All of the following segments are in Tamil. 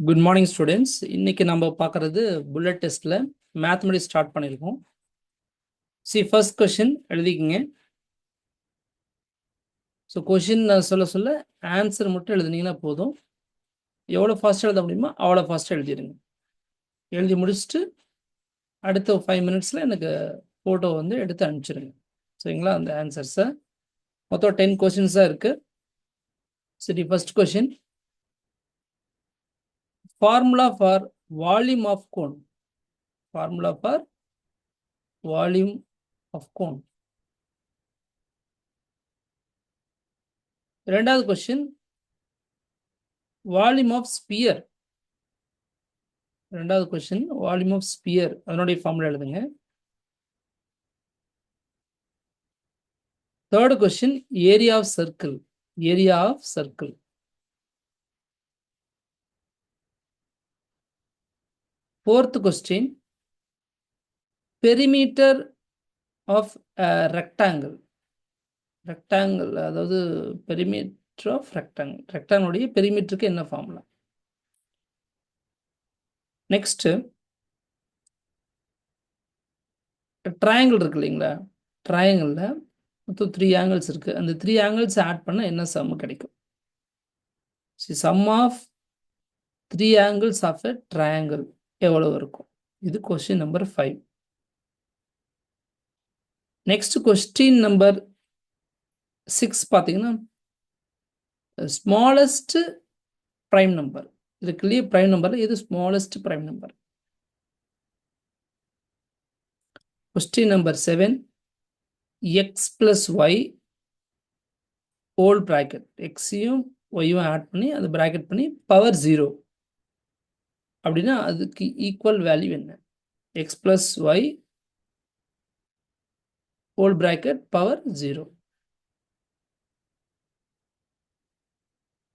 Good morning students. இன்னைக்கு நம்ம பார்க்கறது புல்லட் டெஸ்ட்ல மேத்தமெட்டிக்ஸ் ஸ்டார்ட் பண்ணியிருக்கோம். ஃபர்ஸ்ட் கொஸ்டின் எழுதிக்கிங்க. ஸோ கொஷின் சொல்ல சொல்ல ஆன்சர் மட்டும் எழுதுனீங்கன்னா போதும். எவ்வளோ ஃபாஸ்ட்டாக எழுத முடியுமோ அவ்வளோ ஃபாஸ்ட்டாக எழுதிடுங்க. எழுதி முடிச்சுட்டு அடுத்த 5 மினிட்ஸில் எனக்கு ஃபோட்டோ வந்து எடுத்து அனுப்பிச்சிடுங்க. சரிங்களா? அந்த ஆன்சர்ஸை மொத்தம் 10 கொஷின்ஸ் தான் இருக்குது. சரி, first question, formula for volume of cone. Formula for volume of cone. ரெண்டாவது கொஸ்டின், வால்யூம் ஆஃப் ஸ்பியர். ரெண்டாவது கொஸ்டின், வால்யூம் ஆஃப் ஸ்பியர், அதனுடைய ஃபார்முலா எழுதுங்க. Third question, area of circle. Area of circle. Fourth question, perimeter of rectangle. Rectangle, அதாவது பெரிமீட்டர் ஆஃப் ரெக்டாங்கிள். ரெக்டாங்கிளுடைய பெரிமீட்டருக்கு என்ன ஃபார்முலா? நெக்ஸ்ட், ட்ரையாங்கிள் இருக்கு இல்லைங்களா? ட்ரையாங்கிளில் மொத்தம் 3 ஆங்கிள்ஸ் இருக்கு. அந்த 3 ஆங்கிள்ஸ் ஆட் பண்ண என்ன சம் கிடைக்கும்? Sum of 3 angles of a triangle எவ்வளவு இருக்கும்? இது question number 5. Next question number 6 பார்த்தீங்கன்னா, ஸ்மாலஸ்ட் பிரைம் நம்பர். இதுக்குள்ளேயே பிரைம் நம்பர் எது smallest prime number? Question number 7, x plus y whole bracket. எக்ஸையும் ஒய்யும் ஆட் பண்ணி அதை பிராக்கெட் பண்ணி பவர் 0 அப்படின்னா அதுக்கு ஈக்குவல் வேல்யூ என்ன? X plus y whole bracket power 0.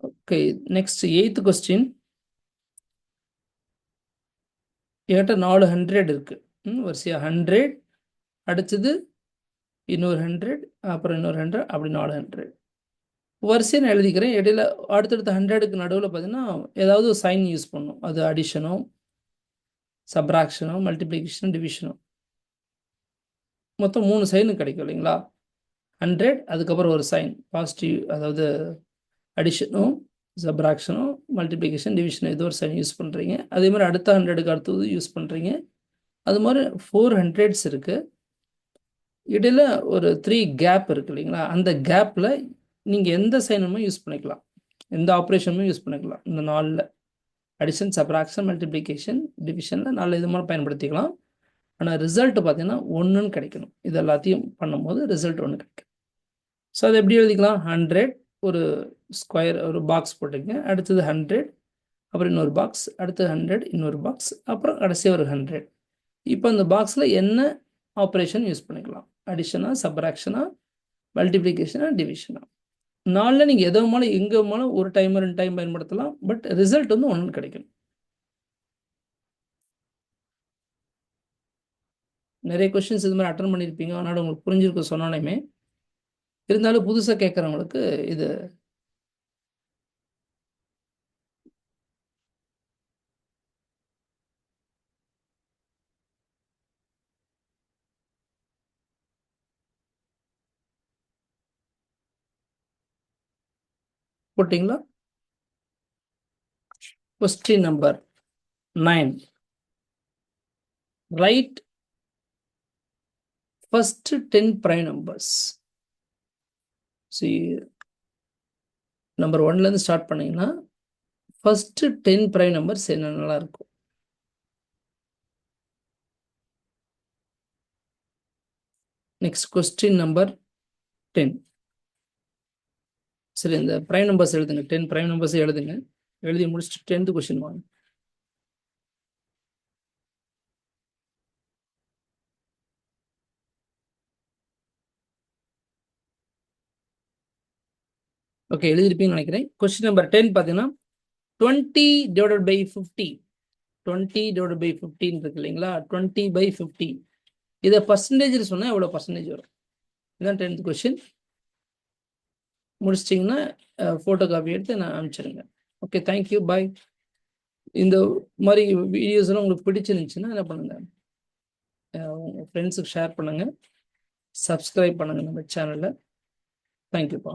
Okay, next 8th question. என்கிட்ட 400 இருக்கு. வரிசையா 100, அடுத்தது இன்னொரு 100, அப்புறம் இன்னொரு 100, அப்படி 400 வரிசையை நான் எழுதிக்கிறேன். இடையில அடுத்தடுத்த 100க்கு நடுவில் பார்த்தீங்கன்னா ஏதாவது ஒரு சைன் யூஸ் பண்ணும். அது அடிஷனோ, சப்ராக்ஷனோ, மல்டிப்ளிகேஷனோ, டிவிஷனோ. மொத்தம் 3 சைனு கிடைக்கும் இல்லைங்களா? 100, அதுக்கப்புறம் ஒரு சைன் பாசிட்டிவ், அதாவது அடிஷனோ, சப்ராக்ஷனோ, மல்டிப்ளிகேஷன், டிவிஷனோ ஏதோ ஒரு சைன் யூஸ் பண்ணுறீங்க. அதே மாதிரி அடுத்த 100க்கு அடுத்தது யூஸ் பண்ணுறீங்க. அது மாதிரி 400s இருக்குது. இடையில ஒரு 3 கேப் இருக்குது இல்லைங்களா? அந்த கேப்பில் நீங்கள் எந்த சைனுமே யூஸ் பண்ணிக்கலாம், எந்த ஆப்ரேஷனுமே யூஸ் பண்ணிக்கலாம். இந்த 4ல் அடிஷன், சப்ராக்ஷன், மல்டிப்ளிகேஷன், டிவிஷனில் 4 இது மாதிரி பயன்படுத்திக்கலாம். ஆனால் ரிசல்ட் பார்த்தீங்கன்னா 1ன்னு கிடைக்கணும். இது எல்லாத்தையும் பண்ணும்போது ரிசல்ட் 1 கிடைக்கும். ஸோ அதை எப்படி எழுதிக்கலாம்? 100 ஒரு ஸ்கொயர், ஒரு பாக்ஸ் போட்டுங்க. அடுத்தது 100, அப்புறம் இன்னொரு பாக்ஸ், அடுத்தது 100, இன்னொரு பாக்ஸ், அப்புறம் கடைசியாக ஒரு 100. இப்போ அந்த பாக்ஸில் என்ன ஆப்ரேஷன் யூஸ் பண்ணிக்கலாம்? அடிஷனா, சப்ராக்ஷனா, மல்டிப்ளிகேஷனா, டிவிஷனா? 4ல் நீங்கள் எது வேணாலும் எங்கே வேணாலும் ஒரு டைம் 2 டைம் பயன்படுத்தலாம். பட் ரிசல்ட் வந்து 1 கிடைக்கும். நிறைய கொஸ்டின்ஸ் இது மாதிரி அட்டன் பண்ணியிருப்பீங்க, அதனால் உங்களுக்கு புரிஞ்சிருக்க சொன்னாலுமே, இருந்தாலும் புதுசாக கேட்குறவங்களுக்கு இது போட்டிங்களா? Question number 9, write first 10 prime numbers. Number 1லேருந்து ஸ்டார்ட் பண்ணிங்கன்னா ஃபர்ஸ்ட் 10 prime numbers என்னென்னலாம் இருக்கும்? Next question number 10. சரி, இந்த prime numbers எழுதுங்க. 10 prime numbers எழுதுங்க. எழுதி முடிச்சுட்டு 10th கொஸ்டின் வாங்க. ஓகே, எழுதிருப்பீங்கன்னு நினைக்கிறேன். கொஸ்டின் நம்பர் 10 பார்த்தீங்கன்னா 20 divided by 50. 20 divided by 15 இருக்கு இல்லைங்களா? 20 by 50 இதை பர்சன்டேஜ் சொன்னால் எவ்வளோ பர்சன்டேஜ் வரும்? இதுதான் 10th கொஸ்டின். முடிச்சிட்டிங்கன்னா ஃபோட்டோ காப்பி எடுத்து நான் அனுப்பிச்சிடுங்க. ஓகே, தேங்க்யூ, பாய். இந்த மாதிரி வீடியோஸ்லாம் உங்களுக்கு பிடிச்சிருந்துச்சுன்னா என்ன பண்ணுங்க, உங்கள் ஃப்ரெண்ட்ஸுக்கு ஷேர் பண்ணுங்கள், சப்ஸ்கிரைப் பண்ணுங்கள் நம்ம சேனலை. தேங்க்யூப்பா.